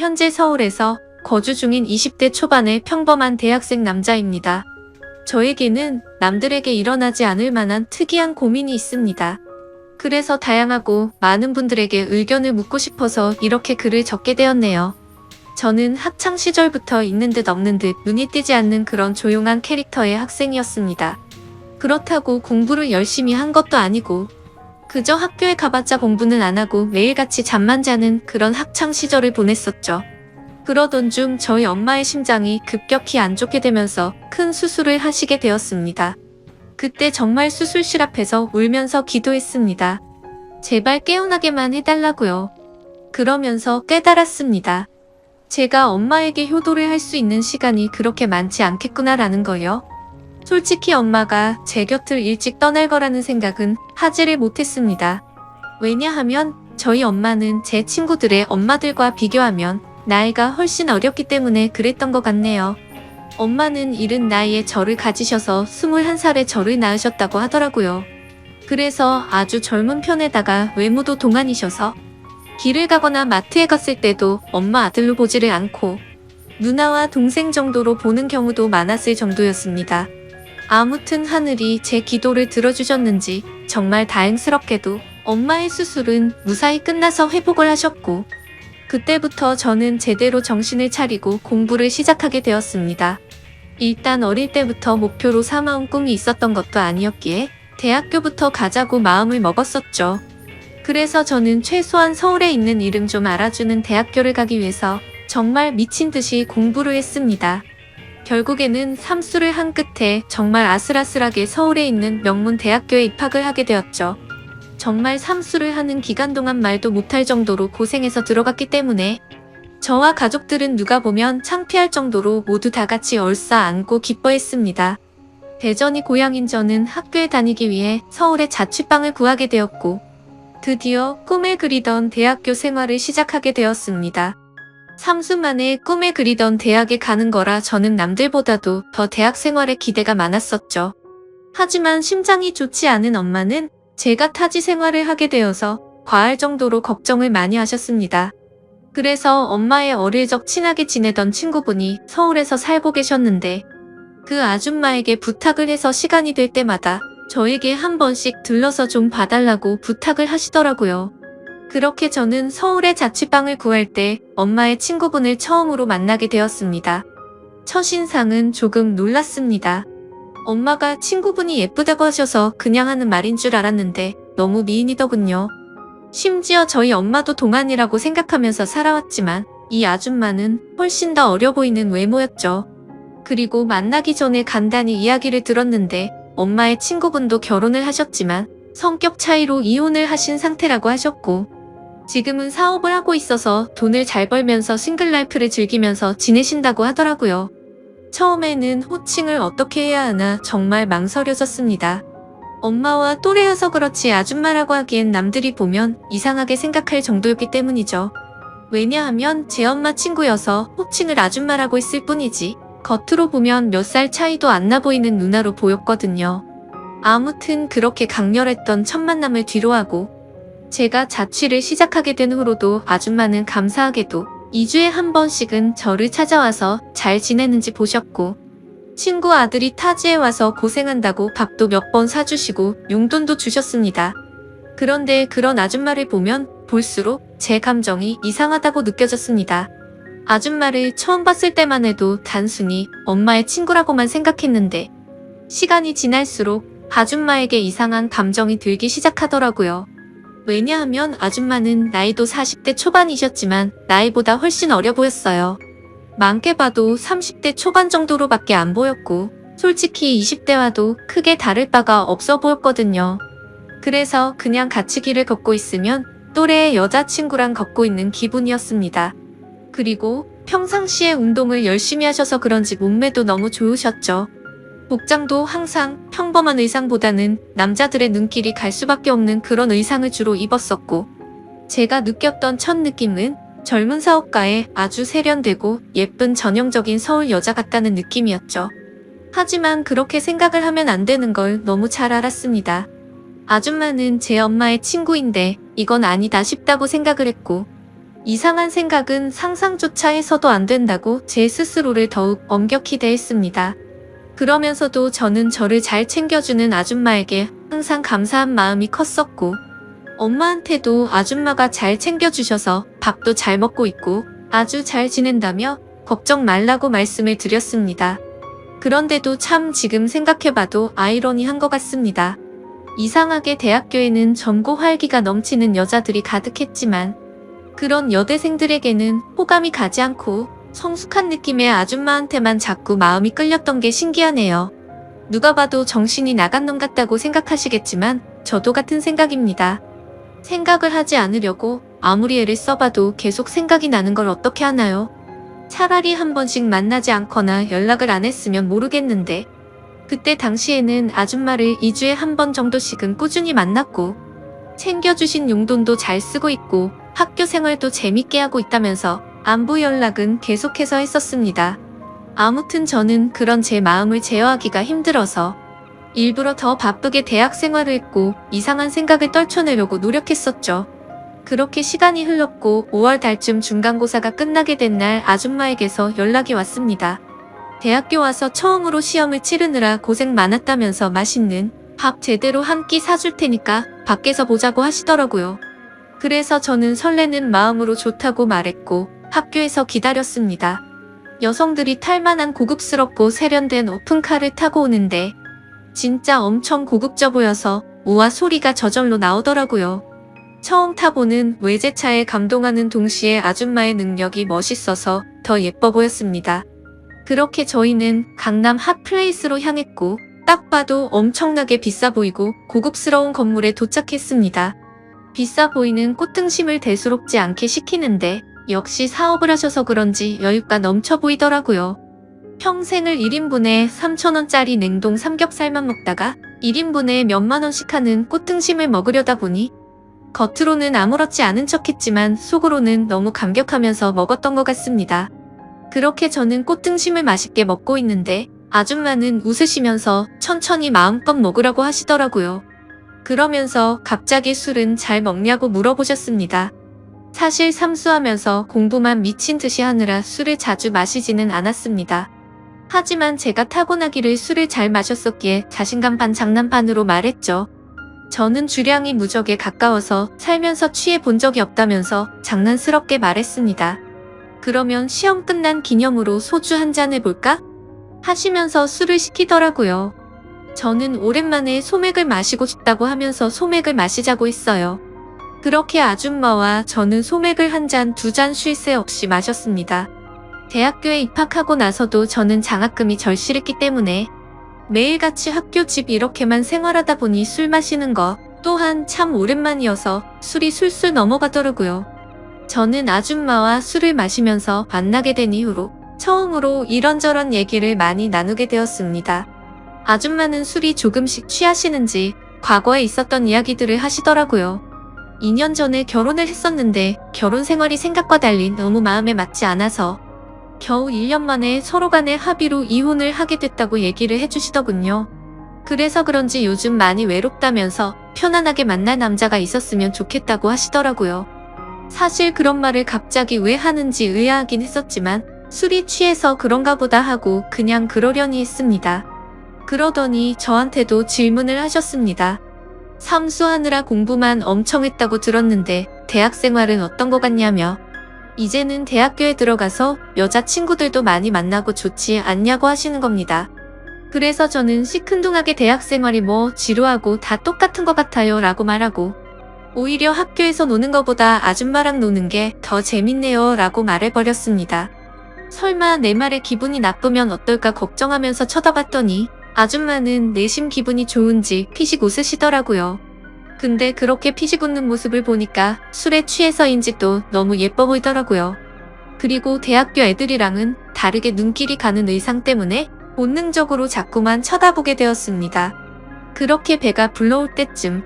현재 서울에서 거주 중인 20대 초반의 평범한 대학생 남자입니다. 저에게는 남들에게 일어나지 않을 만한 특이한 고민이 있습니다. 그래서 다양하고 많은 분들에게 의견을 묻고 싶어서 이렇게 글을 적게 되었네요. 저는 학창 시절부터 있는 듯 없는 듯 눈이 띄지 않는 그런 조용한 캐릭터의 학생이었습니다. 그렇다고 공부를 열심히 한 것도 아니고 그저 학교에 가봤자 공부는 안 하고 매일같이 잠만 자는 그런 학창 시절을 보냈었죠. 그러던 중 저희 엄마의 심장이 급격히 안 좋게 되면서 큰 수술을 하시게 되었습니다. 그때 정말 수술실 앞에서 울면서 기도했습니다. 제발 깨어나게만 해달라고요. 그러면서 깨달았습니다. 제가 엄마에게 효도를 할 수 있는 시간이 그렇게 많지 않겠구나라는 거요. 솔직히 엄마가 제 곁을 일찍 떠날 거라는 생각은 하지를 못했습니다. 왜냐하면 저희 엄마는 제 친구들의 엄마들과 비교하면 나이가 훨씬 어렸기 때문에 그랬던 것 같네요. 엄마는 이른 나이에 저를 가지셔서 21살에 저를 낳으셨다고 하더라고요. 그래서 아주 젊은 편에다가 외모도 동안이셔서 길을 가거나 마트에 갔을 때도 엄마 아들로 보지를 않고 누나와 동생 정도로 보는 경우도 많았을 정도였습니다. 아무튼 하늘이 제 기도를 들어주셨는지 정말 다행스럽게도 엄마의 수술은 무사히 끝나서 회복을 하셨고 그때부터 저는 제대로 정신을 차리고 공부를 시작하게 되었습니다. 일단 어릴 때부터 목표로 삼아온 꿈이 있었던 것도 아니었기에 대학교부터 가자고 마음을 먹었었죠. 그래서 저는 최소한 서울에 있는 이름 좀 알아주는 대학교를 가기 위해서 정말 미친 듯이 공부를 했습니다. 결국에는 삼수를 한 끝에 정말 아슬아슬하게 서울에 있는 명문 대학교에 입학을 하게 되었죠. 정말 삼수를 하는 기간 동안 말도 못할 정도로 고생해서 들어갔기 때문에 저와 가족들은 누가 보면 창피할 정도로 모두 다 같이 얼싸안고 기뻐했습니다. 대전이 고향인 저는 학교에 다니기 위해 서울에 자취방을 구하게 되었고 드디어 꿈을 그리던 대학교 생활을 시작하게 되었습니다. 3수 만에 꿈을 그리던 대학에 가는 거라 저는 남들보다도 더 대학 생활에 기대가 많았었죠. 하지만 심장이 좋지 않은 엄마는 제가 타지 생활을 하게 되어서 과할 정도로 걱정을 많이 하셨습니다. 그래서 엄마의 어릴 적 친하게 지내던 친구분이 서울에서 살고 계셨는데 그 아줌마에게 부탁을 해서 시간이 될 때마다 저에게 한 번씩 들러서 좀 봐달라고 부탁을 하시더라고요. 그렇게 저는 서울에 자취방을 구할 때 엄마의 친구분을 처음으로 만나게 되었습니다. 첫인상은 조금 놀랐습니다. 엄마가 친구분이 예쁘다고 하셔서 그냥 하는 말인 줄 알았는데 너무 미인이더군요. 심지어 저희 엄마도 동안이라고 생각하면서 살아왔지만 이 아줌마는 훨씬 더 어려 보이는 외모였죠. 그리고 만나기 전에 간단히 이야기를 들었는데 엄마의 친구분도 결혼을 하셨지만 성격 차이로 이혼을 하신 상태라고 하셨고 지금은 사업을 하고 있어서 돈을 잘 벌면서 싱글라이프를 즐기면서 지내신다고 하더라고요. 처음에는 호칭을 어떻게 해야 하나 정말 망설여졌습니다. 엄마와 또래여서 그렇지 아줌마라고 하기엔 남들이 보면 이상하게 생각할 정도였기 때문이죠. 왜냐하면 제 엄마 친구여서 호칭을 아줌마라고 했을 뿐이지 겉으로 보면 몇 살 차이도 안 나 보이는 누나로 보였거든요. 아무튼 그렇게 강렬했던 첫 만남을 뒤로하고 제가 자취를 시작하게 된 후로도 아줌마는 감사하게도 2주에 한 번씩은 저를 찾아와서 잘 지내는지 보셨고 친구 아들이 타지에 와서 고생한다고 밥도 몇 번 사주시고 용돈도 주셨습니다. 그런데 그런 아줌마를 보면 볼수록 제 감정이 이상하다고 느껴졌습니다. 아줌마를 처음 봤을 때만 해도 단순히 엄마의 친구라고만 생각했는데 시간이 지날수록 아줌마에게 이상한 감정이 들기 시작하더라고요. 왜냐하면 아줌마는 나이도 40대 초반이셨지만 나이보다 훨씬 어려 보였어요. 많게 봐도 30대 초반 정도로밖에 안 보였고 솔직히 20대와도 크게 다를 바가 없어 보였거든요. 그래서 그냥 같이 길을 걷고 있으면 또래의 여자친구랑 걷고 있는 기분이었습니다. 그리고 평상시에 운동을 열심히 하셔서 그런지 몸매도 너무 좋으셨죠. 복장도 항상 평범한 의상보다는 남자들의 눈길이 갈 수밖에 없는 그런 의상을 주로 입었었고 제가 느꼈던 첫 느낌은 젊은 사업가에 아주 세련되고 예쁜 전형적인 서울 여자 같다는 느낌이었죠. 하지만 그렇게 생각을 하면 안 되는 걸 너무 잘 알았습니다. 아줌마는 제 엄마의 친구인데 이건 아니다 싶다고 생각을 했고 이상한 생각은 상상조차 해서도 안 된다고 제 스스로를 더욱 엄격히 대했습니다. 그러면서도 저는 저를 잘 챙겨주는 아줌마에게 항상 감사한 마음이 컸었고, 엄마한테도 아줌마가 잘 챙겨주셔서 밥도 잘 먹고 있고 아주 잘 지낸다며 걱정 말라고 말씀을 드렸습니다. 그런데도 참 지금 생각해봐도 아이러니한 것 같습니다. 이상하게 대학교에는 젊고 활기가 넘치는 여자들이 가득했지만 그런 여대생들에게는 호감이 가지 않고 성숙한 느낌의 아줌마한테만 자꾸 마음이 끌렸던 게 신기하네요. 누가 봐도 정신이 나간 놈 같다고 생각하시겠지만 저도 같은 생각입니다. 생각을 하지 않으려고 아무리 애를 써봐도 계속 생각이 나는 걸 어떻게 하나요? 차라리 한 번씩 만나지 않거나 연락을 안 했으면 모르겠는데, 그때 당시에는 아줌마를 2주에 한 번 정도씩은 꾸준히 만났고 챙겨주신 용돈도 잘 쓰고 있고 학교 생활도 재밌게 하고 있다면서 안부 연락은 계속해서 했었습니다. 아무튼 저는 그런 제 마음을 제어하기가 힘들어서 일부러 더 바쁘게 대학 생활을 했고 이상한 생각을 떨쳐내려고 노력했었죠. 그렇게 시간이 흘렀고 5월 달쯤 중간고사가 끝나게 된 날 아줌마에게서 연락이 왔습니다. 대학교 와서 처음으로 시험을 치르느라 고생 많았다면서 맛있는 밥 제대로 한 끼 사줄 테니까 밖에서 보자고 하시더라고요. 그래서 저는 설레는 마음으로 좋다고 말했고 학교에서 기다렸습니다. 여성들이 탈만한 고급스럽고 세련된 오픈카를 타고 오는데 진짜 엄청 고급져 보여서 우와 소리가 저절로 나오더라고요. 처음 타보는 외제차에 감동하는 동시에 아줌마의 능력이 멋있어서 더 예뻐 보였습니다. 그렇게 저희는 강남 핫플레이스로 향했고 딱 봐도 엄청나게 비싸 보이고 고급스러운 건물에 도착했습니다. 비싸 보이는 꽃등심을 대수롭지 않게 시키는데 역시 사업을 하셔서 그런지 여유가 넘쳐 보이더라고요. 평생을 1인분에 3,000원짜리 냉동 삼겹살만 먹다가 1인분에 몇만 원씩 하는 꽃등심을 먹으려다 보니 겉으로는 아무렇지 않은 척했지만 속으로는 너무 감격하면서 먹었던 것 같습니다. 그렇게 저는 꽃등심을 맛있게 먹고 있는데 아줌마는 웃으시면서 천천히 마음껏 먹으라고 하시더라고요. 그러면서 갑자기 술은 잘 먹냐고 물어보셨습니다. 사실 삼수하면서 공부만 미친 듯이 하느라 술을 자주 마시지는 않았습니다. 하지만 제가 타고나기를 술을 잘 마셨었기에 자신감 반 장난 반으로 말했죠. 저는 주량이 무적에 가까워서 살면서 취해 본 적이 없다면서 장난스럽게 말했습니다. 그러면 시험 끝난 기념으로 소주 한 잔 해볼까? 하시면서 술을 시키더라고요. 저는 오랜만에 소맥을 마시고 싶다고 하면서 소맥을 마시자고 했어요. 그렇게 아줌마와 저는 소맥을 한 잔, 두 잔 쉴 새 없이 마셨습니다. 대학교에 입학하고 나서도 저는 장학금이 절실했기 때문에 매일같이 학교 집 이렇게만 생활하다 보니 술 마시는 거 또한 참 오랜만이어서 술이 술술 넘어가더라고요. 저는 아줌마와 술을 마시면서 만나게 된 이후로 처음으로 이런저런 얘기를 많이 나누게 되었습니다. 아줌마는 술이 조금씩 취하시는지 과거에 있었던 이야기들을 하시더라고요. 2년 전에 결혼을 했었는데 결혼 생활이 생각과 달리 너무 마음에 맞지 않아서 겨우 1년 만에 서로 간의 합의로 이혼을 하게 됐다고 얘기를 해주시더군요. 그래서 그런지 요즘 많이 외롭다면서 편안하게 만날 남자가 있었으면 좋겠다고 하시더라고요. 사실 그런 말을 갑자기 왜 하는지 의아하긴 했었지만 술이 취해서 그런가 보다 하고 그냥 그러려니 했습니다. 그러더니 저한테도 질문을 하셨습니다. 삼수하느라 공부만 엄청 했다고 들었는데 대학 생활은 어떤 것 같냐며. 이제는 대학교에 들어가서 여자친구들도 많이 만나고 좋지 않냐고 하시는 겁니다. 그래서 저는 시큰둥하게 대학 생활이 뭐 지루하고 다 똑같은 것 같아요 라고 말하고 오히려 학교에서 노는 것보다 아줌마랑 노는 게 더 재밌네요 라고 말해버렸습니다. 설마 내 말에 기분이 나쁘면 어떨까 걱정하면서 쳐다봤더니 아줌마는 내심 기분이 좋은지 피식 웃으시더라고요. 근데 그렇게 피식 웃는 모습을 보니까 술에 취해서인지 또 너무 예뻐 보이더라고요. 그리고 대학교 애들이랑은 다르게 눈길이 가는 의상 때문에 본능적으로 자꾸만 쳐다보게 되었습니다. 그렇게 배가 불러올 때쯤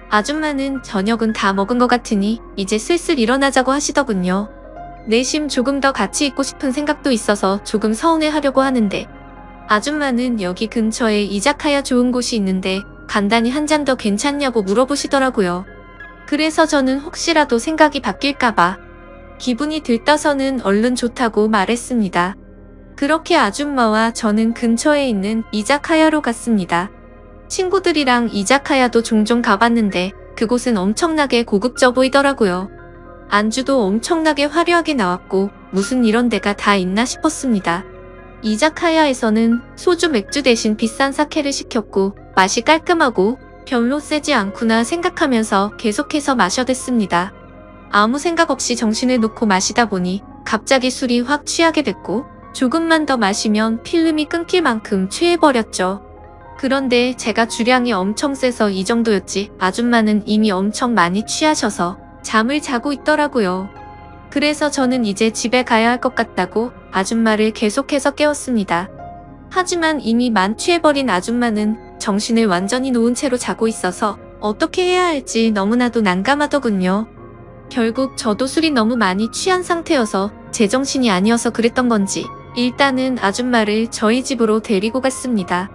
아줌마는 저녁은 다 먹은 것 같으니 이제 슬슬 일어나자고 하시더군요. 내심 조금 더 같이 있고 싶은 생각도 있어서 조금 서운해하려고 하는데 아줌마는 여기 근처에 이자카야 좋은 곳이 있는데 간단히 한 잔 더 괜찮냐고 물어보시더라고요. 그래서 저는 혹시라도 생각이 바뀔까봐 기분이 들떠서는 얼른 좋다고 말했습니다. 그렇게 아줌마와 저는 근처에 있는 이자카야로 갔습니다. 친구들이랑 이자카야도 종종 가봤는데 그곳은 엄청나게 고급져 보이더라고요. 안주도 엄청나게 화려하게 나왔고 무슨 이런 데가 다 있나 싶었습니다. 이자카야에서는 소주 맥주 대신 비싼 사케를 시켰고 맛이 깔끔하고 별로 세지 않구나 생각하면서 계속해서 마셔댔습니다. 아무 생각 없이 정신을 놓고 마시다 보니 갑자기 술이 확 취하게 됐고 조금만 더 마시면 필름이 끊길 만큼 취해버렸죠. 그런데 제가 주량이 엄청 세서 이 정도였지 아줌마는 이미 엄청 많이 취하셔서 잠을 자고 있더라고요. 그래서 저는 이제 집에 가야 할 것 같다고 아줌마를 계속해서 깨웠습니다. 하지만 이미 만취해버린 아줌마는 정신을 완전히 놓은 채로 자고 있어서 어떻게 해야 할지 너무나도 난감하더군요. 결국 저도 술이 너무 많이 취한 상태여서 제정신이 아니어서 그랬던 건지 일단은 아줌마를 저희 집으로 데리고 갔습니다.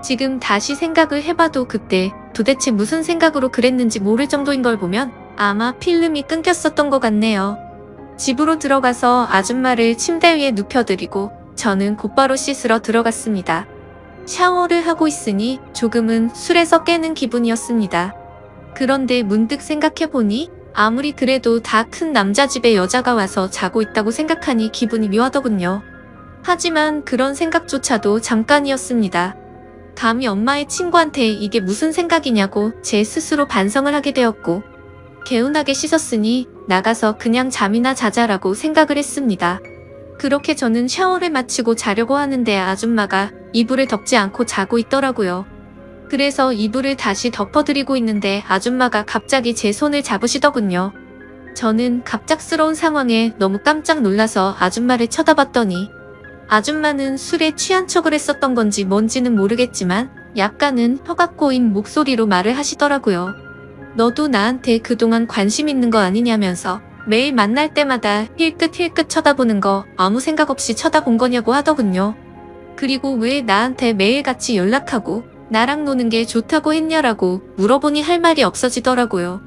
지금 다시 생각을 해봐도 그때 도대체 무슨 생각으로 그랬는지 모를 정도인 걸 보면 아마 필름이 끊겼었던 것 같네요. 집으로 들어가서 아줌마를 침대 위에 눕혀드리고 저는 곧바로 씻으러 들어갔습니다. 샤워를 하고 있으니 조금은 술에서 깨는 기분이었습니다. 그런데 문득 생각해보니 아무리 그래도 다 큰 남자 집에 여자가 와서 자고 있다고 생각하니 기분이 묘하더군요. 하지만 그런 생각조차도 잠깐이었습니다. 감히 엄마의 친구한테 이게 무슨 생각이냐고 제 스스로 반성을 하게 되었고 개운하게 씻었으니 나가서 그냥 잠이나 자자라고 생각을 했습니다. 그렇게 저는 샤워를 마치고 자려고 하는데 아줌마가 이불을 덮지 않고 자고 있더라고요. 그래서 이불을 다시 덮어드리고 있는데 아줌마가 갑자기 제 손을 잡으시더군요. 저는 갑작스러운 상황에 너무 깜짝 놀라서 아줌마를 쳐다봤더니 아줌마는 술에 취한 척을 했었던 건지 뭔지는 모르겠지만 약간은 혀가 꼬인 목소리로 말을 하시더라고요. 너도 나한테 그동안 관심 있는 거 아니냐면서 매일 만날 때마다 힐끗힐끗 쳐다보는 거 아무 생각 없이 쳐다본 거냐고 하더군요. 그리고 왜 나한테 매일같이 연락하고 나랑 노는 게 좋다고 했냐라고 물어보니 할 말이 없어지더라고요.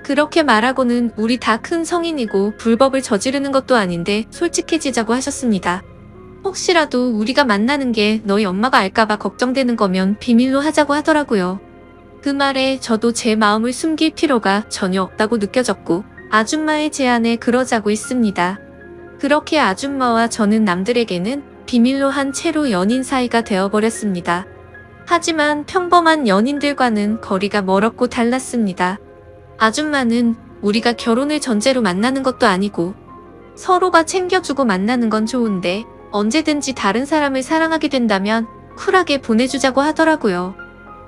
그렇게 말하고는 우리 다 큰 성인이고 불법을 저지르는 것도 아닌데 솔직해지자고 하셨습니다. 혹시라도 우리가 만나는 게 너희 엄마가 알까봐 걱정되는 거면 비밀로 하자고 하더라고요. 그 말에 저도 제 마음을 숨길 필요가 전혀 없다고 느껴졌고 아줌마의 제안에 그러자고 있습니다. 그렇게 아줌마와 저는 남들에게는 비밀로 한 채로 연인 사이가 되어버렸습니다. 하지만 평범한 연인들과는 거리가 멀었고 달랐습니다. 아줌마는 우리가 결혼을 전제로 만나는 것도 아니고 서로가 챙겨주고 만나는 건 좋은데 언제든지 다른 사람을 사랑하게 된다면 쿨하게 보내주자고 하더라고요.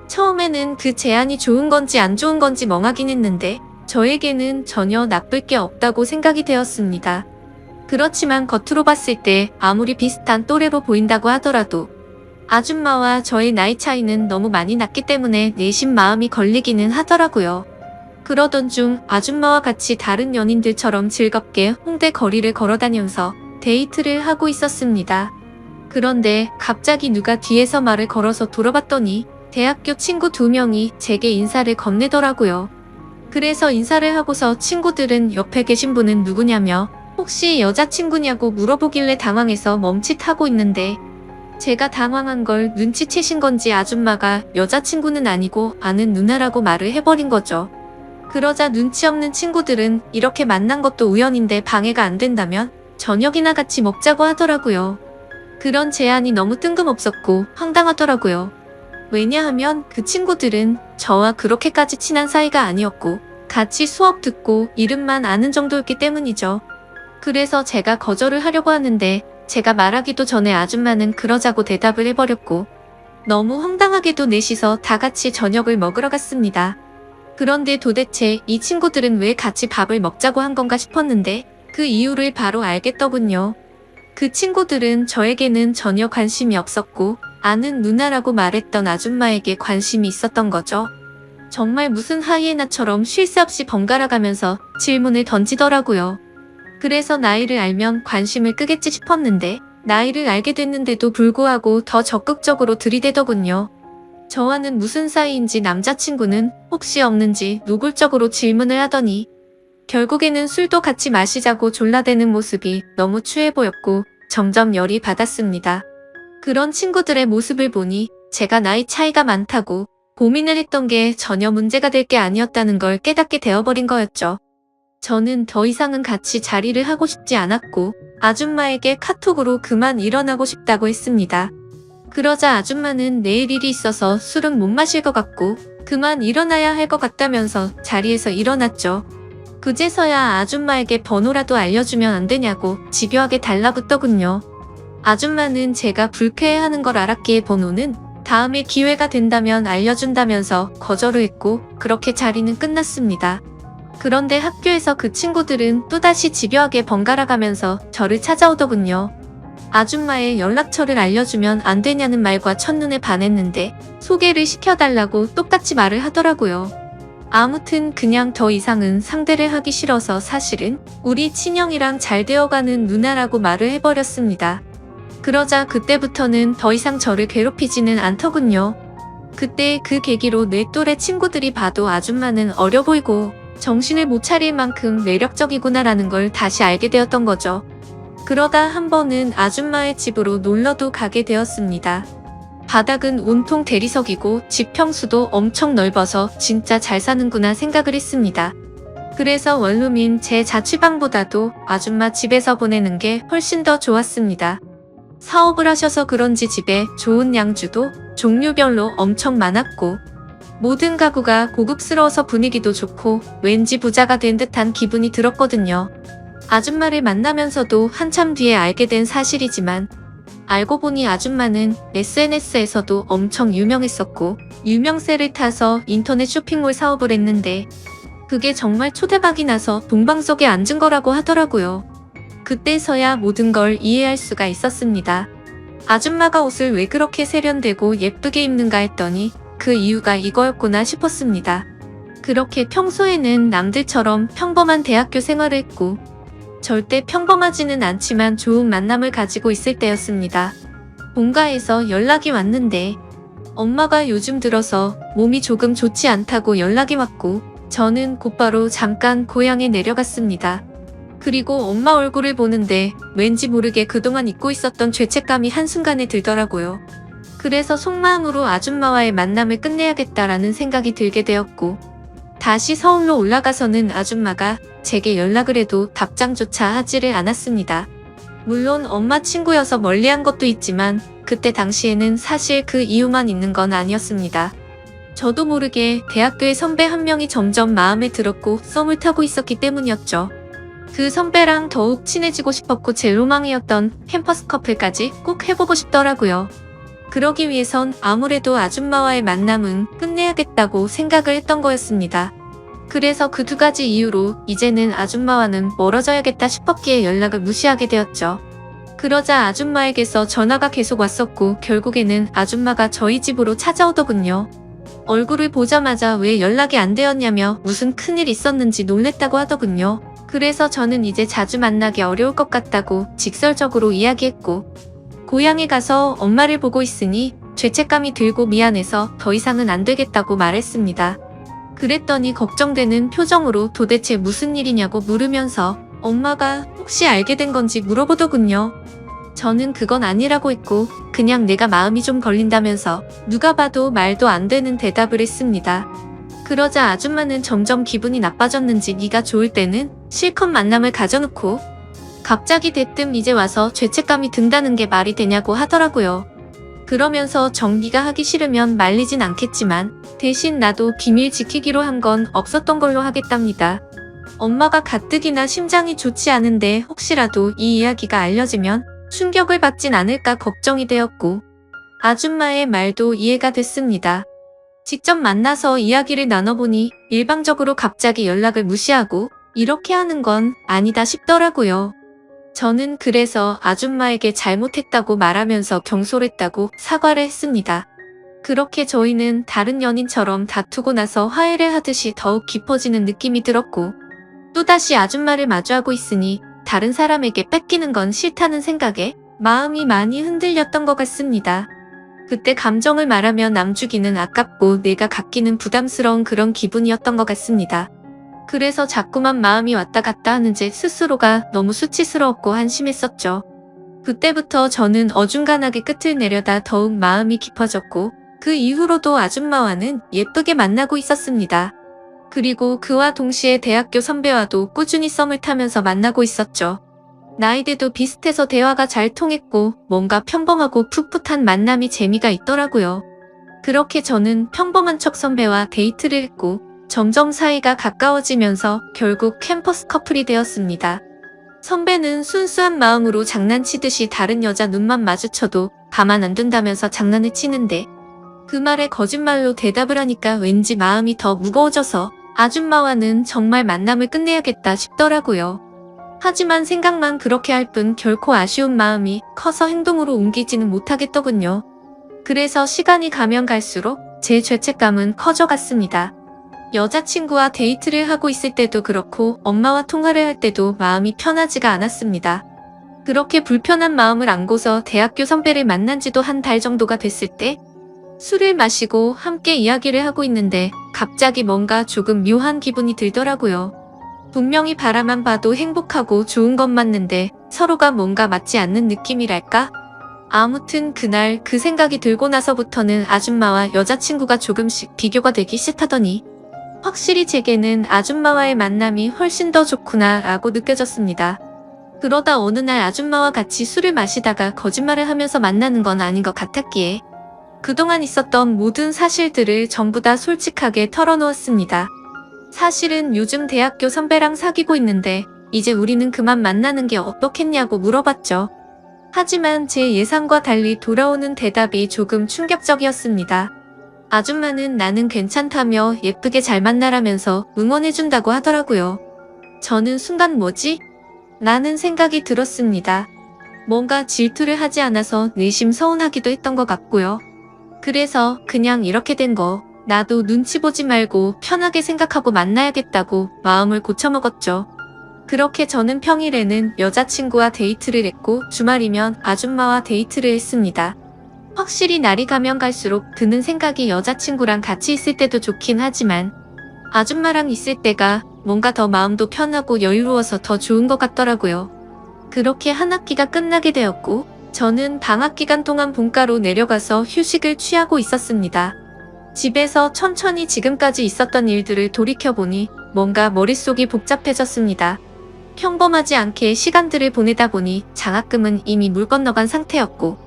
처음에는 그 제안이 좋은 건지 안 좋은 건지 멍하긴 했는데 저에게는 전혀 나쁠 게 없다고 생각이 되었습니다. 그렇지만 겉으로 봤을 때 아무리 비슷한 또래로 보인다고 하더라도 아줌마와 저의 나이 차이는 너무 많이 났기 때문에 내심 마음이 걸리기는 하더라고요. 그러던 중 아줌마와 같이 다른 연인들처럼 즐겁게 홍대 거리를 걸어다니면서 데이트를 하고 있었습니다. 그런데 갑자기 누가 뒤에서 말을 걸어서 돌아봤더니 대학교 친구 2명이 제게 인사를 건네더라고요. 그래서 인사를 하고서 친구들은 옆에 계신 분은 누구냐며 혹시 여자친구냐고 물어보길래 당황해서 멈칫하고 있는데 제가 당황한 걸 눈치채신 건지 아줌마가 여자친구는 아니고 아는 누나라고 말을 해버린 거죠. 그러자 눈치 없는 친구들은 이렇게 만난 것도 우연인데 방해가 안 된다면 저녁이나 같이 먹자고 하더라고요. 그런 제안이 너무 뜬금없었고 황당하더라고요. 왜냐하면 그 친구들은 저와 그렇게까지 친한 사이가 아니었고 같이 수업 듣고 이름만 아는 정도였기 때문이죠. 그래서 제가 거절을 하려고 하는데 제가 말하기도 전에 아줌마는 그러자고 대답을 해버렸고 너무 황당하게도 넷이서 다 같이 저녁을 먹으러 갔습니다. 그런데 도대체 이 친구들은 왜 같이 밥을 먹자고 한 건가 싶었는데 그 이유를 바로 알겠더군요. 그 친구들은 저에게는 전혀 관심이 없었고 아는 누나라고 말했던 아줌마에게 관심이 있었던 거죠. 정말 무슨 하이에나처럼 쉴 새 없이 번갈아 가면서 질문을 던지더라고요. 그래서 나이를 알면 관심을 끄겠지 싶었는데 나이를 알게 됐는데도 불구하고 더 적극적으로 들이대더군요. 저와는 무슨 사이인지 남자친구는 혹시 없는지 노골적으로 질문을 하더니 결국에는 술도 같이 마시자고 졸라대는 모습이 너무 추해 보였고 점점 열이 받았습니다. 그런 친구들의 모습을 보니 제가 나이 차이가 많다고 고민을 했던 게 전혀 문제가 될 게 아니었다는 걸 깨닫게 되어버린 거였죠. 저는 더 이상은 같이 자리를 하고 싶지 않았고 아줌마에게 카톡으로 그만 일어나고 싶다고 했습니다. 그러자 아줌마는 내일 일이 있어서 술은 못 마실 것 같고 그만 일어나야 할 것 같다면서 자리에서 일어났죠. 그제서야 아줌마에게 번호라도 알려주면 안 되냐고 집요하게 달라붙더군요. 아줌마는 제가 불쾌해하는 걸 알았기에 번호는 다음에 기회가 된다면 알려준다면서 거절을 했고 그렇게 자리는 끝났습니다. 그런데 학교에서 그 친구들은 또다시 집요하게 번갈아가면서 저를 찾아오더군요. 아줌마의 연락처를 알려주면 안 되냐는 말과 첫눈에 반했는데 소개를 시켜달라고 똑같이 말을 하더라고요. 아무튼 그냥 더 이상은 상대를 하기 싫어서 사실은 우리 친형이랑 잘 되어가는 누나라고 말을 해버렸습니다. 그러자 그때부터는 더 이상 저를 괴롭히지는 않더군요. 그때 그 계기로 내 또래 친구들이 봐도 아줌마는 어려 보이고 정신을 못 차릴 만큼 매력적이구나라는 걸 다시 알게 되었던 거죠. 그러다 한 번은 아줌마의 집으로 놀러도 가게 되었습니다. 바닥은 온통 대리석이고 집 평수도 엄청 넓어서 진짜 잘 사는구나 생각을 했습니다. 그래서 원룸인 제 자취방보다도 아줌마 집에서 보내는 게 훨씬 더 좋았습니다. 사업을 하셔서 그런지 집에 좋은 양주도 종류별로 엄청 많았고 모든 가구가 고급스러워서 분위기도 좋고 왠지 부자가 된 듯한 기분이 들었거든요. 아줌마를 만나면서도 한참 뒤에 알게 된 사실이지만 알고 보니 아줌마는 SNS에서도 엄청 유명했었고 유명세를 타서 인터넷 쇼핑몰 사업을 했는데 그게 정말 초대박이 나서 동방석에 앉은 거라고 하더라고요. 그때서야 모든 걸 이해할 수가 있었습니다. 아줌마가 옷을 왜 그렇게 세련되고 예쁘게 입는가 했더니 그 이유가 이거였구나 싶었습니다. 그렇게 평소에는 남들처럼 평범한 대학교 생활을 했고 절대 평범하지는 않지만 좋은 만남을 가지고 있을 때였습니다. 본가에서 연락이 왔는데 엄마가 요즘 들어서 몸이 조금 좋지 않다고 연락이 왔고 저는 곧바로 잠깐 고향에 내려갔습니다. 그리고 엄마 얼굴을 보는데 왠지 모르게 그동안 잊고 있었던 죄책감이 한순간에 들더라고요. 그래서 속마음으로 아줌마와의 만남을 끝내야겠다라는 생각이 들게 되었고 다시 서울로 올라가서는 아줌마가 제게 연락을 해도 답장조차 하지를 않았습니다. 물론 엄마 친구여서 멀리한 것도 있지만 그때 당시에는 사실 그 이유만 있는 건 아니었습니다. 저도 모르게 대학교의 선배 한 명이 점점 마음에 들었고 썸을 타고 있었기 때문이었죠. 그 선배랑 더욱 친해지고 싶었고 제 로망이었던 캠퍼스 커플까지 꼭 해보고 싶더라고요. 그러기 위해선 아무래도 아줌마와의 만남은 끝내야겠다고 생각을 했던 거였습니다. 그래서 그 두 가지 이유로 이제는 아줌마와는 멀어져야겠다 싶었기에 연락을 무시하게 되었죠. 그러자 아줌마에게서 전화가 계속 왔었고 결국에는 아줌마가 저희 집으로 찾아오더군요. 얼굴을 보자마자 왜 연락이 안 되었냐며 무슨 큰일 있었는지 놀랬다고 하더군요. 그래서 저는 이제 자주 만나기 어려울 것 같다고 직설적으로 이야기했고 고향에 가서 엄마를 보고 있으니 죄책감이 들고 미안해서 더 이상은 안 되겠다고 말했습니다. 그랬더니 걱정되는 표정으로 도대체 무슨 일이냐고 물으면서 엄마가 혹시 알게 된 건지 물어보더군요. 저는 그건 아니라고 했고 그냥 내가 마음이 좀 걸린다면서 누가 봐도 말도 안 되는 대답을 했습니다. 그러자 아줌마는 점점 기분이 나빠졌는지 네가 좋을 때는 실컷 만남을 가져놓고 갑자기 대뜸 이제 와서 죄책감이 든다는 게 말이 되냐고 하더라고요. 그러면서 정기가 하기 싫으면 말리진 않겠지만 대신 나도 비밀 지키기로 한 건 없었던 걸로 하겠답니다. 엄마가 가뜩이나 심장이 좋지 않은데 혹시라도 이 이야기가 알려지면 충격을 받진 않을까 걱정이 되었고 아줌마의 말도 이해가 됐습니다. 직접 만나서 이야기를 나눠보니 일방적으로 갑자기 연락을 무시하고 이렇게 하는 건 아니다 싶더라고요. 저는 그래서 아줌마에게 잘못했다고 말하면서 경솔했다고 사과를 했습니다. 그렇게 저희는 다른 연인처럼 다투고 나서 화해를 하듯이 더욱 깊어지는 느낌이 들었고 또다시 아줌마를 마주하고 있으니 다른 사람에게 뺏기는 건 싫다는 생각에 마음이 많이 흔들렸던 것 같습니다. 그때 감정을 말하면 남주기는 아깝고 내가 갖기는 부담스러운 그런 기분이었던 것 같습니다. 그래서 자꾸만 마음이 왔다 갔다 하는 제 스스로가 너무 수치스러웠고 한심했었죠. 그때부터 저는 어중간하게 끝을 내려다 더욱 마음이 깊어졌고 그 이후로도 아줌마와는 예쁘게 만나고 있었습니다. 그리고 그와 동시에 대학교 선배와도 꾸준히 썸을 타면서 만나고 있었죠. 나이대도 비슷해서 대화가 잘 통했고 뭔가 평범하고 풋풋한 만남이 재미가 있더라고요. 그렇게 저는 평범한 척 선배와 데이트를 했고 점점 사이가 가까워지면서 결국 캠퍼스 커플이 되었습니다. 선배는 순수한 마음으로 장난치듯이 다른 여자 눈만 마주쳐도 가만 안 둔다면서 장난을 치는데 그 말에 거짓말로 대답을 하니까 왠지 마음이 더 무거워져서 아줌마와는 정말 만남을 끝내야겠다 싶더라고요. 하지만 생각만 그렇게 할 뿐 결코 아쉬운 마음이 커서 행동으로 옮기지는 못하겠더군요. 그래서 시간이 가면 갈수록 제 죄책감은 커져갔습니다. 여자친구와 데이트를 하고 있을 때도 그렇고 엄마와 통화를 할 때도 마음이 편하지가 않았습니다. 그렇게 불편한 마음을 안고서 대학교 선배를 만난 지도 한 달 정도가 됐을 때 술을 마시고 함께 이야기를 하고 있는데 갑자기 뭔가 조금 묘한 기분이 들더라고요. 분명히 바라만 봐도 행복하고 좋은 것 맞는데 서로가 뭔가 맞지 않는 느낌이랄까? 아무튼 그날 그 생각이 들고 나서부터는 아줌마와 여자친구가 조금씩 비교가 되기 시작하더니 확실히 제게는 아줌마와의 만남이 훨씬 더 좋구나 라고 느껴졌습니다. 그러다 어느 날 아줌마와 같이 술을 마시다가 거짓말을 하면서 만나는 건 아닌 것 같았기에 그동안 있었던 모든 사실들을 전부 다 솔직하게 털어놓았습니다. 사실은 요즘 대학교 선배랑 사귀고 있는데 이제 우리는 그만 만나는 게 어떻겠냐고 물어봤죠. 하지만 제 예상과 달리 돌아오는 대답이 조금 충격적이었습니다. 아줌마는 나는 괜찮다며 예쁘게 잘 만나라면서 응원해준다고 하더라고요. 저는 순간 뭐지? 라는 생각이 들었습니다. 뭔가 질투를 하지 않아서 내심 서운하기도 했던 것 같고요. 그래서 그냥 이렇게 된 거 나도 눈치 보지 말고 편하게 생각하고 만나야겠다고 마음을 고쳐먹었죠. 그렇게 저는 평일에는 여자친구와 데이트를 했고 주말이면 아줌마와 데이트를 했습니다. 확실히 날이 가면 갈수록 드는 생각이 여자친구랑 같이 있을 때도 좋긴 하지만 아줌마랑 있을 때가 뭔가 더 마음도 편하고 여유로워서 더 좋은 것 같더라고요. 그렇게 한 학기가 끝나게 되었고 저는 방학 기간 동안 본가로 내려가서 휴식을 취하고 있었습니다. 집에서 천천히 지금까지 있었던 일들을 돌이켜보니 뭔가 머릿속이 복잡해졌습니다. 평범하지 않게 시간들을 보내다 보니 장학금은 이미 물 건너간 상태였고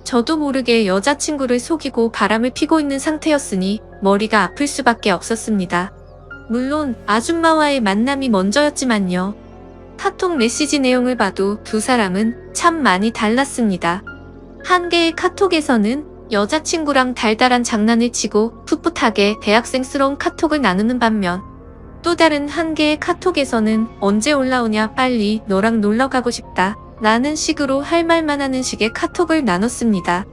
저도 모르게 여자친구를 속이고 바람을 피고 있는 상태였으니 머리가 아플 수밖에 없었습니다. 물론 아줌마와의 만남이 먼저였지만요. 카톡 메시지 내용을 봐도 두 사람은 참 많이 달랐습니다. 한 개의 카톡에서는 여자친구랑 달달한 장난을 치고 풋풋하게 대학생스러운 카톡을 나누는 반면 또 다른 한 개의 카톡에서는 언제 올라오냐 빨리 너랑 놀러 가고 싶다 라는 식으로 할 말만 하는 식의 카톡을 나눴습니다.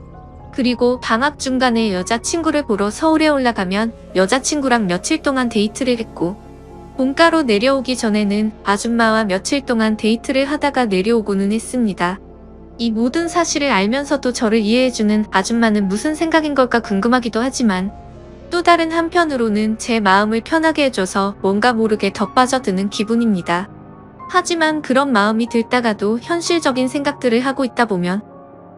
그리고 방학 중간에 여자친구를 보러 서울에 올라가면 여자친구랑 며칠 동안 데이트를 했고 본가로 내려오기 전에는 아줌마와 며칠 동안 데이트를 하다가 내려오고는 했습니다. 이 모든 사실을 알면서도 저를 이해해주는 아줌마는 무슨 생각인 걸까 궁금하기도 하지만 또 다른 한편으로는 제 마음을 편하게 해줘서 뭔가 모르게 더 빠져드는 기분입니다. 하지만 그런 마음이 들다가도 현실적인 생각들을 하고 있다 보면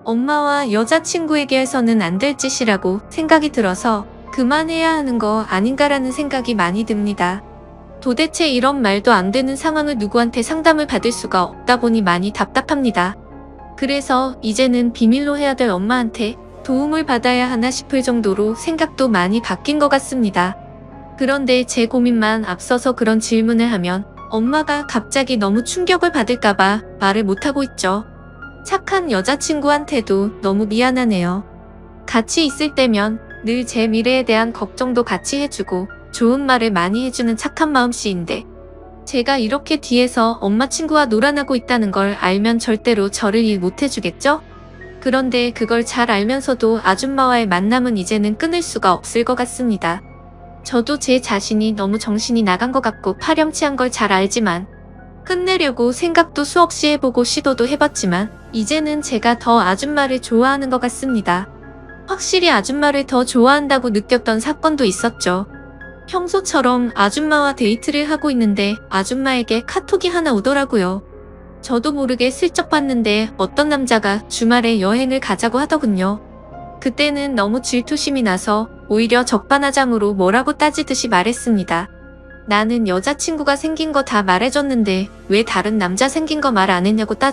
엄마와 여자친구에게 해서는 안 될 짓이라고 생각이 들어서 그만해야 하는 거 아닌가라는 생각이 많이 듭니다. 도대체 이런 말도 안 되는 상황을 누구한테 상담을 받을 수가 없다 보니 많이 답답합니다. 그래서 이제는 비밀로 해야 될 엄마한테 도움을 받아야 하나 싶을 정도로 생각도 많이 바뀐 것 같습니다. 그런데 제 고민만 앞서서 그런 질문을 하면 엄마가 갑자기 너무 충격을 받을까봐 말을 못하고 있죠. 착한 여자친구한테도 너무 미안하네요. 같이 있을 때면 늘 제 미래에 대한 걱정도 같이 해주고 좋은 말을 많이 해주는 착한 마음씨인데 제가 이렇게 뒤에서 엄마 친구와 놀아나고 있다는 걸 알면 절대로 저를 일 못해주겠죠? 그런데 그걸 잘 알면서도 아줌마와의 만남은 이제는 끊을 수가 없을 것 같습니다. 저도 제 자신이 너무 정신이 나간 것 같고 파렴치한 걸 잘 알지만 끝내려고 생각도 수없이 해보고 시도도 해봤지만 이제는 제가 더 아줌마를 좋아하는 것 같습니다. 확실히 아줌마를 더 좋아한다고 느꼈던 사건도 있었죠. 평소처럼 아줌마와 데이트를 하고 있는데 아줌마에게 카톡이 하나 오더라고요. 저도 모르게 슬쩍 봤는데 어떤 남자가 주말에 여행을 가자고 하더군요. 그때는 너무 질투심이 나서 오히려 적반하장으로 뭐라고 따지듯이 말했습니다. 나는 여자친구가 생긴 거 다 말해줬는데 왜 다른 남자 생긴 거 말 안 했냐고 따졌